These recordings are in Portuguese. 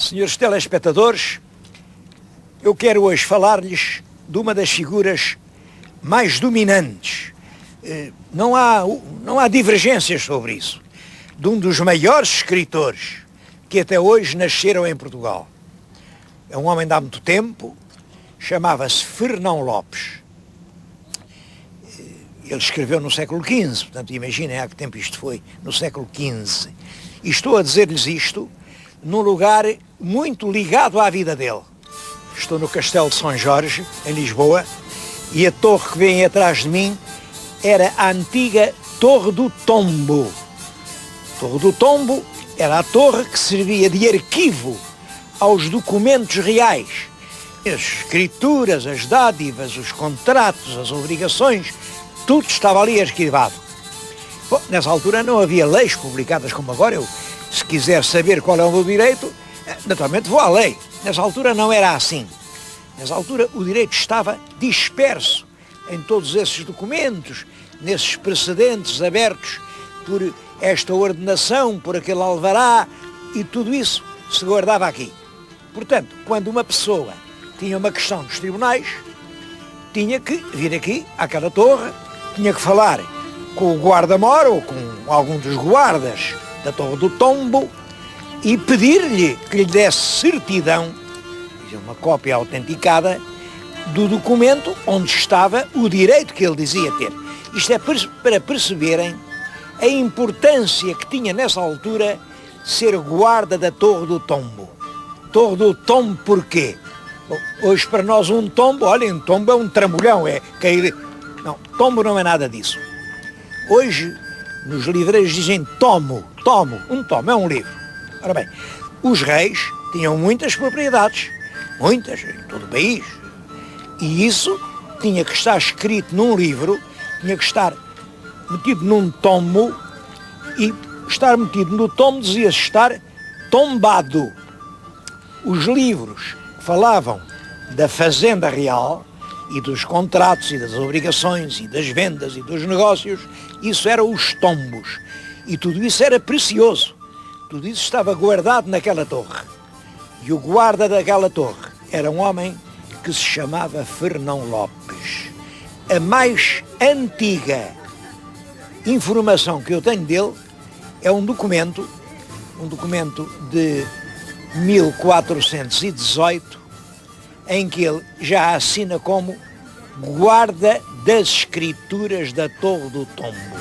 Senhores telespectadores, eu quero hoje falar-lhes de uma das figuras mais dominantes. Não há divergências sobre isso. De um dos maiores escritores que até hoje nasceram em Portugal. É um homem de há muito tempo, chamava-se Fernão Lopes. Ele escreveu no século XV, portanto imaginem há que tempo isto foi, no século XV. E estou a dizer-lhes isto num lugar muito ligado à vida dele. Estou no Castelo de São Jorge, em Lisboa, e a torre que vem atrás de mim era a antiga Torre do Tombo. A Torre do Tombo era a torre que servia de arquivo aos documentos reais. As escrituras, as dádivas, os contratos, as obrigações, tudo estava ali arquivado. Bom, nessa altura não havia leis publicadas como agora. Eu, se quiser saber qual é o meu direito, naturalmente vou à lei. Nessa altura não era assim. Nessa altura o direito estava disperso em todos esses documentos, nesses precedentes abertos por esta ordenação, por aquele alvará, e tudo isso se guardava aqui. Portanto, quando uma pessoa tinha uma questão nos tribunais, tinha que vir aqui, àquela torre, tinha que falar com o guarda-mor ou com algum dos guardas da Torre do Tombo e pedir-lhe que lhe desse certidão, uma cópia autenticada, do documento onde estava o direito que ele dizia ter. Isto é para perceberem a importância que tinha nessa altura ser guarda da Torre do Tombo. Torre do Tombo porquê? Bom, hoje para nós um tombo, olhem, um tombo é um trambolhão, é cair... Não, tombo não é nada disso. Hoje, nos livreiros dizem tomo, um tomo é um livro. Ora bem, os reis tinham muitas propriedades, muitas, em todo o país, e isso tinha que estar escrito num livro, tinha que estar metido num tombo, e estar metido no tombo dizia-se estar tombado. Os livros que falavam da fazenda real e dos contratos e das obrigações e das vendas e dos negócios, isso eram os tombos. E tudo isso era precioso. Tudo isso estava guardado naquela torre. E o guarda daquela torre era um homem que se chamava Fernão Lopes. A mais antiga informação que eu tenho dele é um documento de 1418, em que ele já assina como guarda das escrituras da Torre do Tombo.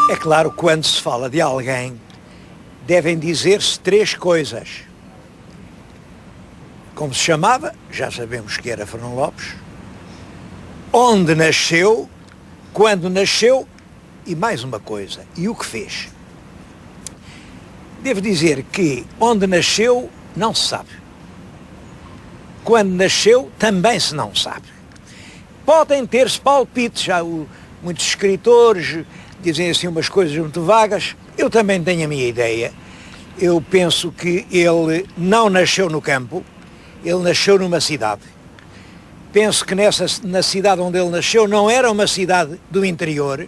É claro, quando se fala de alguém, devem dizer-se três coisas. Como se chamava, já sabemos que era Fernão Lopes, onde nasceu, quando nasceu e mais uma coisa, e o que fez. Devo dizer que onde nasceu não se sabe. Quando nasceu também se não sabe. Podem ter-se palpites, muitos escritores dizem assim umas coisas muito vagas. Eu também tenho a minha ideia. Eu penso que ele não nasceu no campo, ele nasceu numa cidade. Penso que na cidade onde ele nasceu não era uma cidade do interior,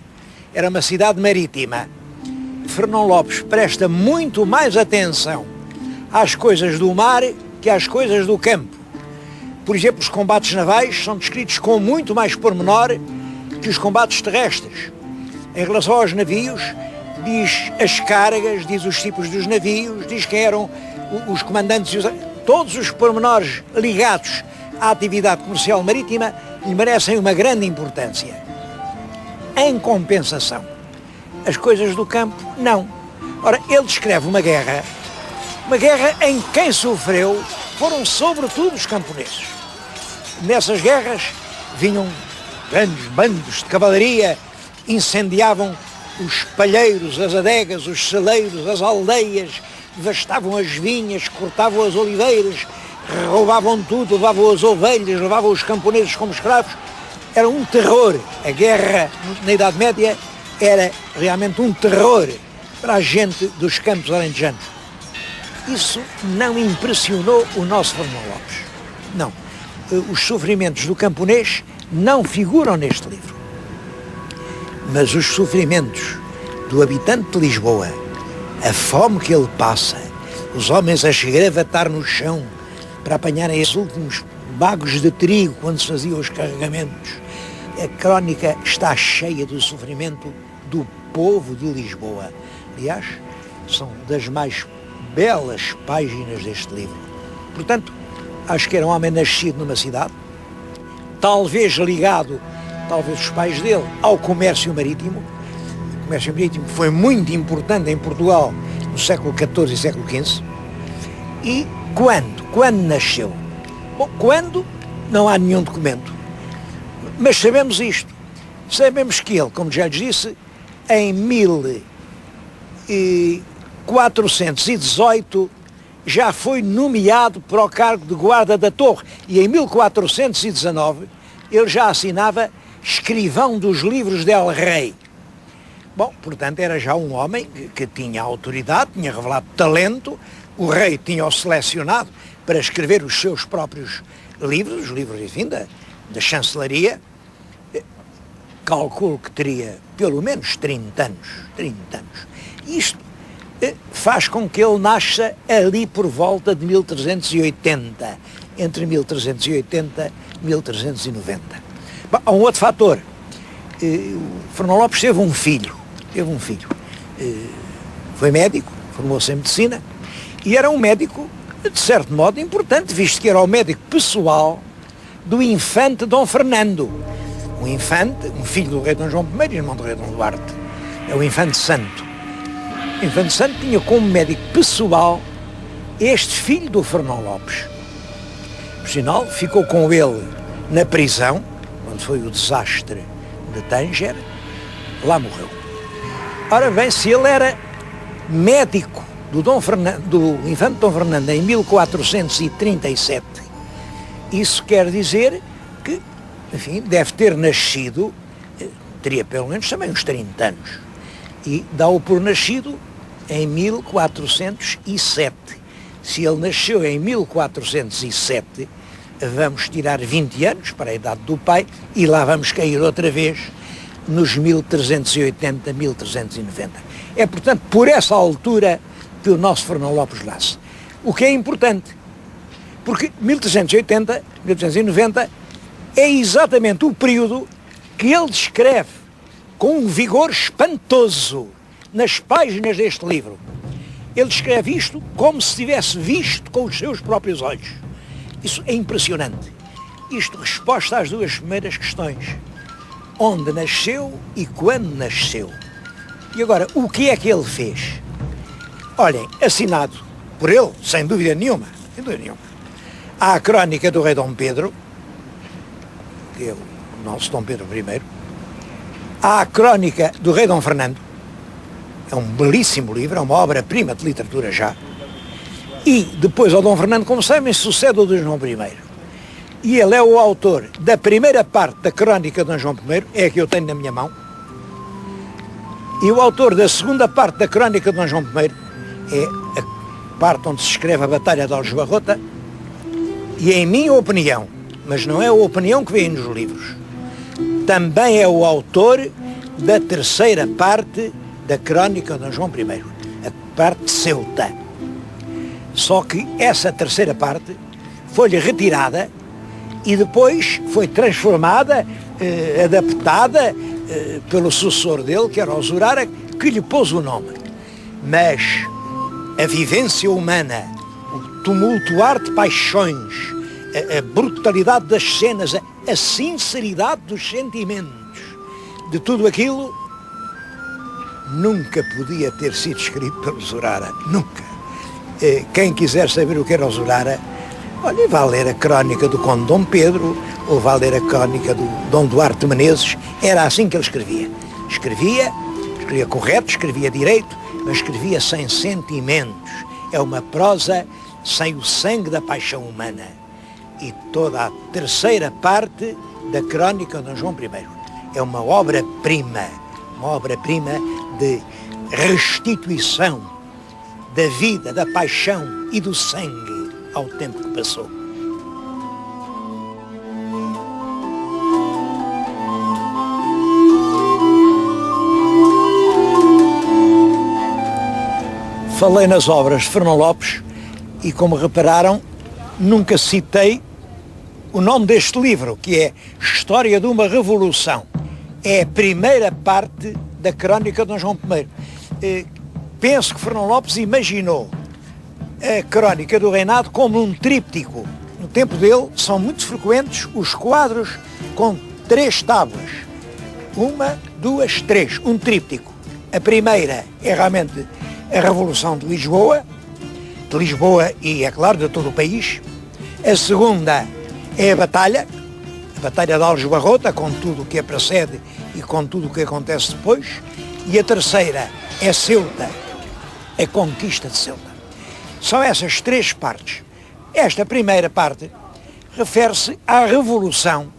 era uma cidade marítima. Fernão Lopes presta muito mais atenção às coisas do mar que às coisas do campo. Por exemplo, os combates navais são descritos com muito mais pormenor que os combates terrestres. Em relação aos navios, diz as cargas, diz os tipos dos navios, diz quem eram os comandantes, todos os pormenores ligados à atividade comercial marítima lhe merecem uma grande importância. Em compensação, as coisas do campo, não. Ora, ele descreve uma guerra em que quem sofreu foram sobretudo os camponeses. Nessas guerras vinham grandes bandos de cavalaria, incendiavam os palheiros, as adegas, os celeiros, as aldeias, devastavam as vinhas, cortavam as oliveiras, roubavam tudo, levavam as ovelhas, levavam os camponeses como escravos. Era um terror. A guerra na Idade Média era realmente um terror para a gente dos campos alentejanos. Isso não impressionou o nosso Fernão Lopes. Não. Os sofrimentos do camponês não figuram neste livro. Mas os sofrimentos do habitante de Lisboa, a fome que ele passa, os homens a esgravatar no chão para apanharem os últimos bagos de trigo quando se faziam os carregamentos, a crónica está cheia do sofrimento do povo de Lisboa. Aliás, são das mais belas páginas deste livro. Portanto, acho que era um homem nascido numa cidade, talvez ligado, talvez os pais dele, ao comércio marítimo. O comércio marítimo foi muito importante em Portugal no século XIV e século XV. E quando? Quando nasceu? Bom, quando? Não há nenhum documento. Mas sabemos isto. Sabemos que ele, como já lhes disse, em 1418 já foi nomeado para o cargo de guarda da torre e em 1419 ele já assinava escrivão dos livros del Rei. Bom, portanto era já um homem que tinha autoridade, tinha revelado talento, o rei tinha-o selecionado para escrever os seus próprios livros, os livros, enfim, da chancelaria. Calculo que teria pelo menos 30 anos. Isto faz com que ele nasça ali por volta de 1380, entre 1380 e 1390. Bom, há um outro fator. O Fernão Lopes teve um filho. Foi médico, formou-se em medicina e era um médico, de certo modo, importante, visto que era o médico pessoal do infante Dom Fernando. Um infante, um filho do rei Dom João I, irmão do rei Dom Duarte. É o infante santo. O infante santo tinha como médico pessoal este filho do Fernão Lopes. Por sinal, ficou com ele na prisão, quando foi o desastre de Tânger, lá morreu. Ora bem, se ele era médico do infante Dom Fernando em 1437, isso quer dizer que, enfim, deve ter nascido, teria pelo menos também uns 30 anos, e dá-o por nascido em 1407. Se ele nasceu em 1407, vamos tirar 20 anos para a idade do pai e lá vamos cair outra vez nos 1380, 1390. É, portanto, por essa altura que o nosso Fernão Lopes nasce. O que é importante, porque 1380, 1390 é exatamente o período que ele descreve com um vigor espantoso nas páginas deste livro. Ele descreve isto como se tivesse visto com os seus próprios olhos. Isso é impressionante. Isto resposta às duas primeiras questões. Onde nasceu e quando nasceu. E agora, o que é que ele fez? Olhem, assinado por ele, sem dúvida nenhuma, há a crónica do rei Dom Pedro, que é o nosso Dom Pedro I, há a crónica do rei Dom Fernando, é um belíssimo livro, é uma obra-prima de literatura já, e depois ao Dom Fernando, como sabem, sucede o de João I. E ele é o autor da primeira parte da crónica de Dom João I, é a que eu tenho na minha mão, e o autor da segunda parte da crónica de Dom João I é a parte onde se escreve a Batalha de Aljubarrota, e em minha opinião, mas não é a opinião que vem nos livros, também é o autor da terceira parte da crónica de Dom João I, a parte de Ceuta. Só que essa terceira parte foi-lhe retirada e depois foi transformada, adaptada pelo sucessor dele, que era o Zurara, que lhe pôs o nome. Mas a vivência humana, o tumultuar de paixões, a brutalidade das cenas, a sinceridade dos sentimentos, de tudo aquilo, nunca podia ter sido escrito pelo Zurara, nunca. Quem quiser saber o que era o Zurara, olha, vai ler a crónica do Conde Dom Pedro, ou vai ler a crónica do Dom Duarte de Menezes. Era assim que ele escrevia. Escrevia correto, escrevia direito, mas escrevia sem sentimentos. É uma prosa sem o sangue da paixão humana. E toda a terceira parte da crónica de Dom João I é uma obra-prima de restituição da vida, da paixão e do sangue ao tempo que passou. falei nas obras de Fernão Lopes e, como repararam, nunca citei o nome deste livro, que é História de uma Revolução. É a primeira parte da crónica de Dom João I. Penso que Fernão Lopes imaginou a crónica do reinado como um tríptico. No tempo dele são muito frequentes os quadros com 3 tábuas. 1, 2, 3, um tríptico. A primeira é realmente a Revolução de Lisboa e, é claro, de todo o país. A segunda é a Batalha de Aljubarrota, com tudo o que a precede e com tudo o que acontece depois. E a terceira é Ceuta, a conquista de Ceuta. São essas 3 partes. Esta primeira parte refere-se à Revolução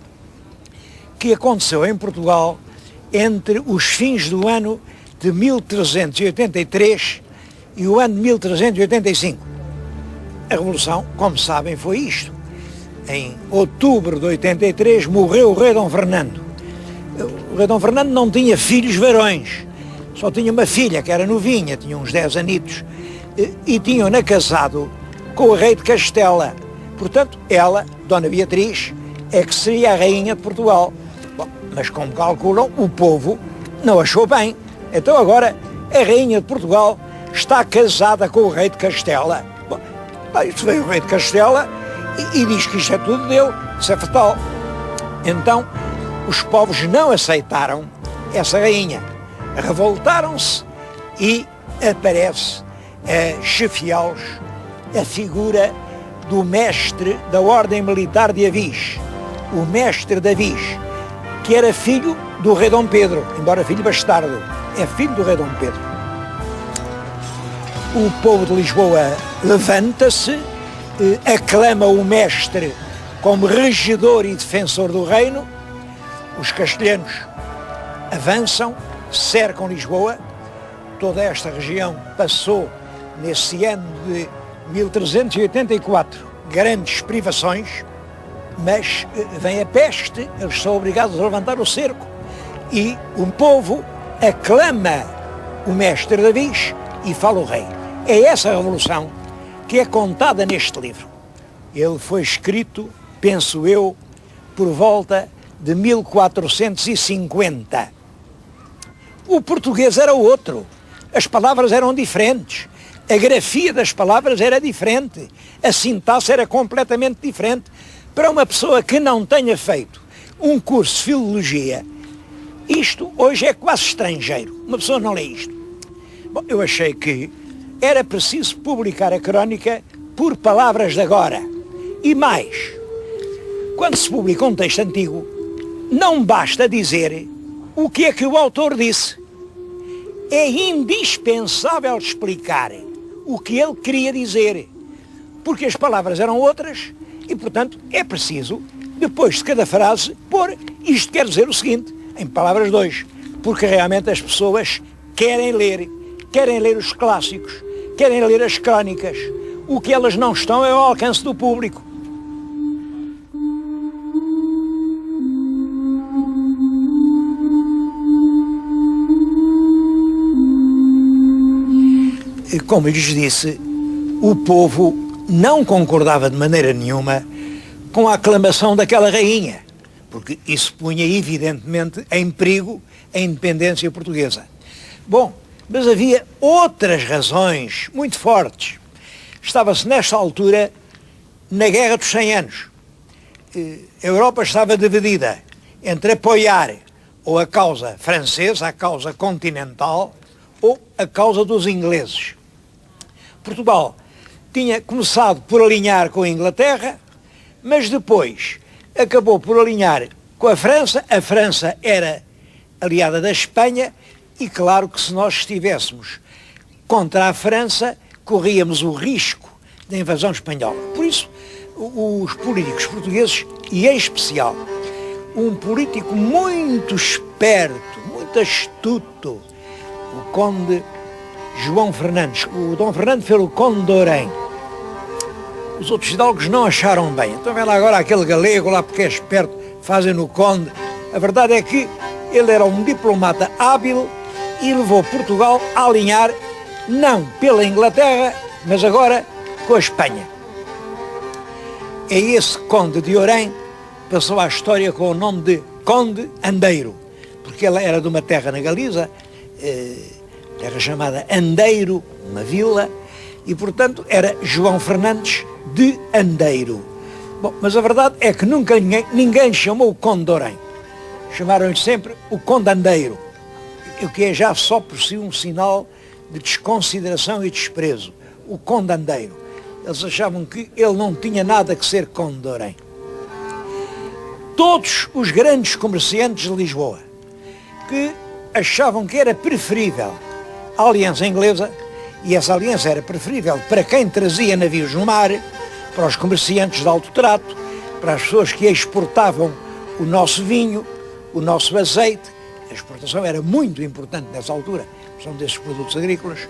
que aconteceu em Portugal entre os fins do ano de 1383 e o ano de 1385. A Revolução, como sabem, foi isto. Em outubro de 83 morreu o rei Dom Fernando. O rei Dom Fernando não tinha filhos varões, só tinha uma filha que era novinha, tinha uns 10 anitos, e tinham-na casado com o rei de Castela. Portanto, ela, Dona Beatriz, é que seria a rainha de Portugal. Bom, mas como calculam, o povo não achou bem. Então agora a rainha de Portugal está casada com o rei de Castela. Bom, isto veio o rei de Castela e diz que isto é tudo dele, isso é fatal. Então os povos não aceitaram essa rainha, revoltaram-se e aparece a chefiá-los a figura do mestre da Ordem Militar de Avis, o mestre de Avis, que era filho do rei Dom Pedro, embora filho bastardo, é filho do rei Dom Pedro. O povo de Lisboa levanta-se, aclama o mestre como regedor e defensor do reino. Os castelhanos avançam, cercam Lisboa. Toda esta região passou, nesse ano de 1384, grandes privações, mas vem a peste, eles são obrigados a levantar o cerco e o povo aclama o mestre de Avis e fala o rei. É essa revolução que é contada neste livro. Ele foi escrito, penso eu, por volta de 1450. O português era outro, as palavras eram diferentes, a grafia das palavras era diferente, a sintaxe era completamente diferente. Para uma pessoa que não tenha feito um curso de filologia, isto hoje é quase estrangeiro, uma pessoa não lê isto. Bom, eu achei que era preciso publicar a crónica por palavras de agora. E mais, quando se publica um texto antigo, não basta dizer o que é que o autor disse. É indispensável explicar o que ele queria dizer, porque as palavras eram outras e, portanto, é preciso, depois de cada frase, pôr isto quer dizer o seguinte, em palavras 2, porque realmente as pessoas querem ler os clássicos, querem ler as crónicas. O que elas não estão é ao alcance do público. Como lhes disse, o povo não concordava de maneira nenhuma com a aclamação daquela rainha, porque isso punha evidentemente em perigo a independência portuguesa. Bom, mas havia outras razões muito fortes. Estava-se nesta altura na Guerra dos 100 Anos. A Europa estava dividida entre apoiar ou a causa francesa, a causa continental, ou a causa dos ingleses. Portugal tinha começado por alinhar com a Inglaterra, mas depois acabou por alinhar com a França. A França era aliada da Espanha e claro que se nós estivéssemos contra a França, corríamos o risco da invasão espanhola. Por isso, os políticos portugueses, e em especial um político muito esperto, muito astuto, o conde João Fernandes, o Dom Fernando foi o conde de Orém. Os outros hidalgos não acharam bem. Então vem lá agora aquele galego lá porque é esperto, fazem no conde. A verdade é que ele era um diplomata hábil e levou Portugal a alinhar não pela Inglaterra, mas agora com a Espanha. É esse conde de Orém que passou à história com o nome de Conde Andeiro, porque ele era de uma terra na Galiza, terra chamada Andeiro, uma vila, e portanto era João Fernandes de Andeiro. Bom, mas a verdade é que nunca ninguém chamou o Conde de Orém. Chamaram-lhe sempre o Conde Andeiro, o que é já só por si um sinal de desconsideração e desprezo. O Conde Andeiro. Eles achavam que ele não tinha nada que ser Conde de Orém. Todos os grandes comerciantes de Lisboa que achavam que era preferível a aliança inglesa, e essa aliança era preferível para quem trazia navios no mar, para os comerciantes de alto trato, para as pessoas que exportavam o nosso vinho, o nosso azeite. A exportação era muito importante nessa altura, são desses produtos agrícolas,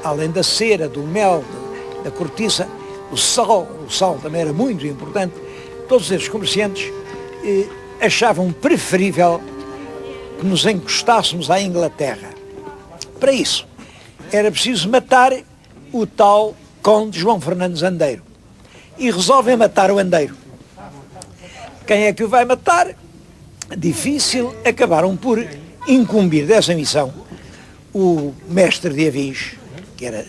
além da cera, do mel, da cortiça, o sal também era muito importante. Todos esses comerciantes achavam preferível que nos encostássemos à Inglaterra. Para isso, era preciso matar o tal Conde João Fernandes Andeiro. E resolvem matar o Andeiro. Quem é que o vai matar? Difícil. Acabaram por incumbir dessa missão o mestre de Avis, que era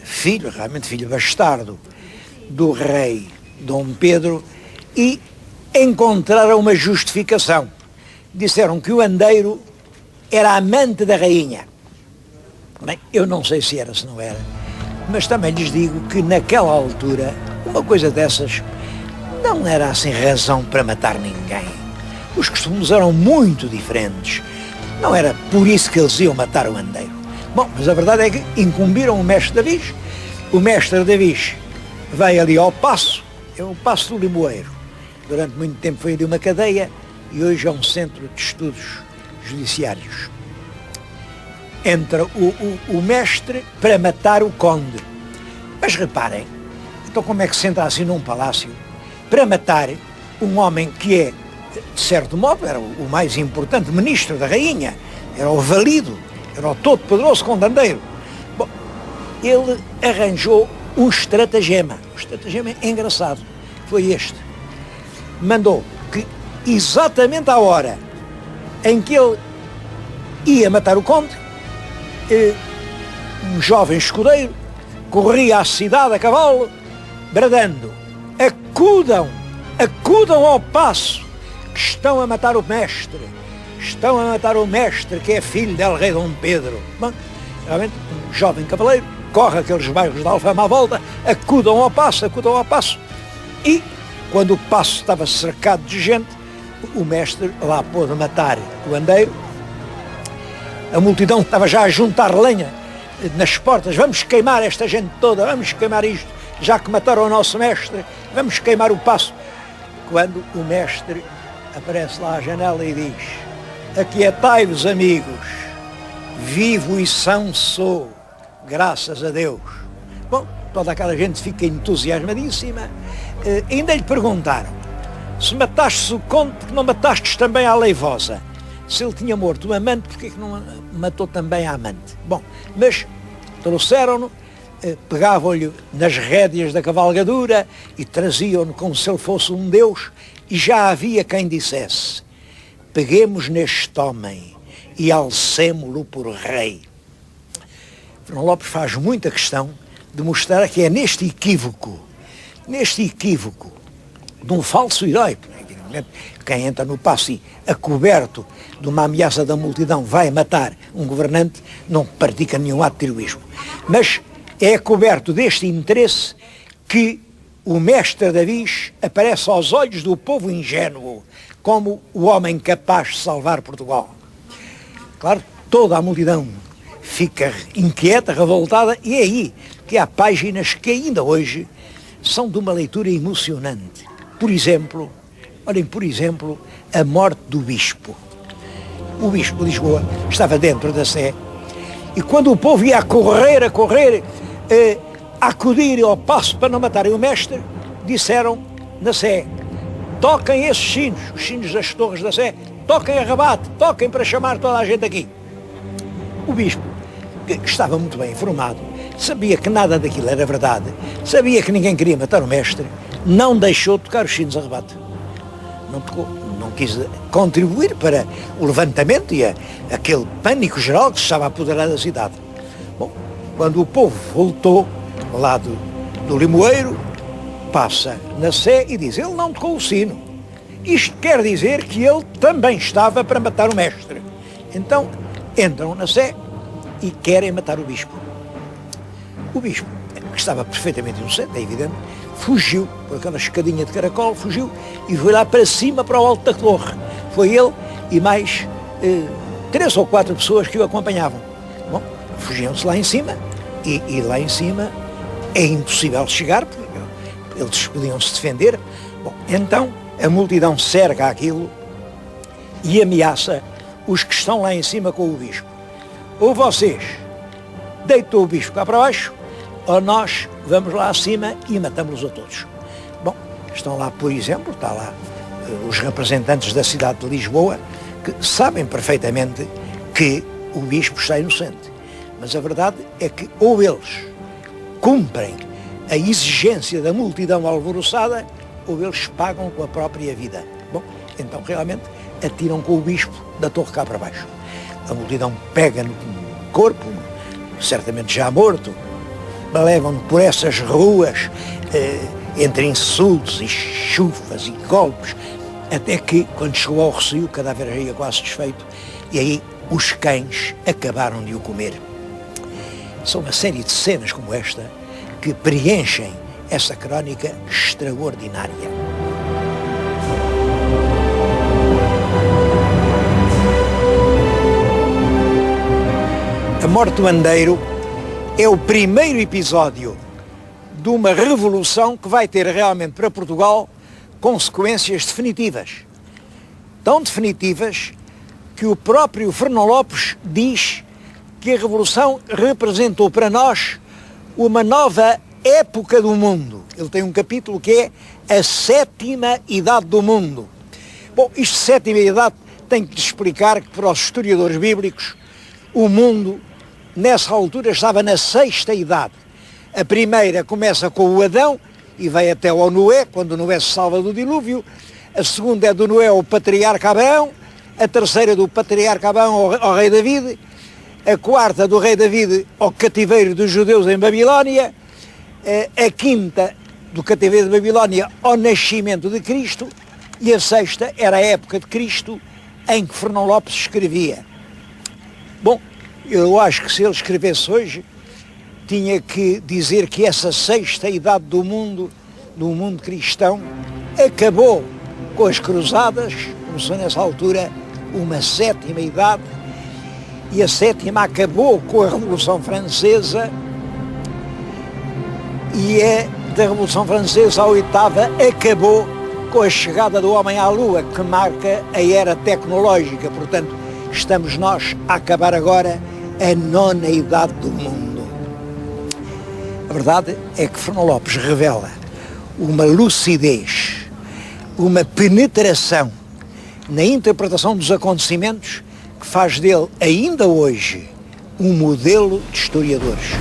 realmente filho bastardo do rei Dom Pedro, e encontraram uma justificação. Disseram que o Andeiro era amante da rainha. Bem, eu não sei se era, se não era, mas também lhes digo que naquela altura uma coisa dessas não era assim razão para matar ninguém. Os costumes eram muito diferentes. Não era por isso que eles iam matar o Andeiro. Bom, mas a verdade é que incumbiram o mestre de Avis. O mestre de Avis veio ali ao Paço, é o Paço do Limoeiro. Durante muito tempo foi ali uma cadeia e hoje é um centro de estudos judiciários. Entra o mestre para matar o conde. Mas reparem, então como é que se entra assim num palácio para matar um homem que é, de certo modo, era o mais importante ministro da rainha, era o valido, era o todo-poderoso Conde Andeiro. Bom, ele arranjou um estratagema. O estratagema é engraçado. Foi este. Mandou que, exatamente à hora em que ele ia matar o conde, um jovem escudeiro corria à cidade a cavalo, bradando: acudam, acudam ao paço, que estão a matar o mestre, estão a matar o mestre que é filho del rei Dom Pedro. Bom, realmente, um jovem cavaleiro corre aqueles bairros de Alfama à volta, acudam ao paço, e quando o paço estava cercado de gente, o mestre lá pôde matar o Andeiro. A multidão estava já a juntar lenha nas portas: vamos queimar esta gente toda, vamos queimar isto, já que mataram o nosso mestre, vamos queimar o paço. Quando o mestre aparece lá à janela e diz: aquietai-vos, amigos, vivo e são sou, graças a Deus. Bom, toda aquela gente fica entusiasmadíssima. Ainda lhe perguntaram: se matastes o conde, porque não matastes também a Aleivosa? Se ele tinha morto o amante, porque é que não matou também a amante? Bom, mas trouxeram-no, pegavam-lhe nas rédeas da cavalgadura e traziam-no como se ele fosse um deus, e já havia quem dissesse: peguemos neste homem e alcemo-lo por rei. Fernão Lopes faz muita questão de mostrar que é neste equívoco de um falso herói. Quem entra no paço e, acoberto de uma ameaça da multidão, vai matar um governante, não pratica nenhum ato de heroísmo. Mas é coberto deste interesse que o mestre de Avis aparece aos olhos do povo ingênuo como o homem capaz de salvar Portugal. Claro, toda a multidão fica inquieta, revoltada, e é aí que há páginas que ainda hoje são de uma leitura emocionante. Por exemplo, a morte do bispo. O bispo de Lisboa estava dentro da Sé, e quando o povo ia a correr, a acudir ao paço para não matarem o mestre, disseram na Sé: toquem esses sinos, os sinos das torres da Sé, toquem a rabate, toquem para chamar toda a gente aqui. O bispo, que estava muito bem informado, sabia que nada daquilo era verdade, sabia que ninguém queria matar o mestre, não deixou de tocar os sinos a rebate. Não tocou, não quis contribuir para o levantamento e aquele pânico geral que se estava a apoderar da cidade. Bom, quando o povo voltou lá do Limoeiro, passa na Sé e diz, ele não tocou o sino. Isto quer dizer que ele também estava para matar o mestre. Então, entram na Sé e querem matar o bispo. O bispo, que estava perfeitamente inocente, é evidente, fugiu por aquela escadinha de caracol, fugiu e foi lá para cima, para o alto da torre. Foi ele e mais 3 ou 4 pessoas que o acompanhavam. Bom, fugiam-se lá em cima e lá em cima é impossível chegar, porque eles podiam se defender. Bom, então a multidão cerca aquilo e ameaça os que estão lá em cima com o bispo. Ou vocês deitam o bispo cá para baixo, ou nós vamos lá acima e matamos-los a todos. Bom, estão lá, por exemplo, está lá os representantes da cidade de Lisboa, que sabem perfeitamente que o bispo está inocente. Mas a verdade é que ou eles cumprem a exigência da multidão alvoroçada, ou eles pagam com a própria vida. Bom, então realmente atiram com o bispo da torre cá para baixo. A multidão pega no corpo, certamente já morto, levam-no por essas ruas, entre insultos e chufas e golpes, até que, quando chegou ao Rossio, o cadáver já ia quase desfeito, e aí os cães acabaram de o comer. São uma série de cenas como esta que preenchem essa crónica extraordinária. A morte do Andeiro é o primeiro episódio de uma revolução que vai ter realmente para Portugal consequências definitivas. Tão definitivas que o próprio Fernão Lopes diz que a revolução representou para nós uma nova época do mundo. Ele tem um capítulo que é a 7ª idade do mundo. Bom, isto de 7ª idade tem que explicar que para os historiadores bíblicos o mundo nessa altura estava na 6ª idade. A primeira começa com o Adão e vai até ao Noé, quando Noé se salva do dilúvio. A segunda é do Noé ao patriarca Abraão. A terceira do patriarca Abraão ao rei David. A quarta do rei David ao cativeiro dos judeus em Babilónia. A quinta do cativeiro de Babilónia ao nascimento de Cristo. E a sexta era a época de Cristo em que Fernão Lopes escrevia. Bom, eu acho que se ele escrevesse hoje, tinha que dizer que essa 6ª idade do mundo cristão, acabou com as cruzadas, começou nessa altura uma 7ª idade, e a 7ª acabou com a Revolução Francesa, e da Revolução Francesa a 8ª acabou com a chegada do homem à Lua, que marca a era tecnológica. Portanto, estamos nós a acabar agora a 9ª idade do mundo. A verdade é que Fernão Lopes revela uma lucidez, uma penetração na interpretação dos acontecimentos que faz dele, ainda hoje, um modelo de historiadores.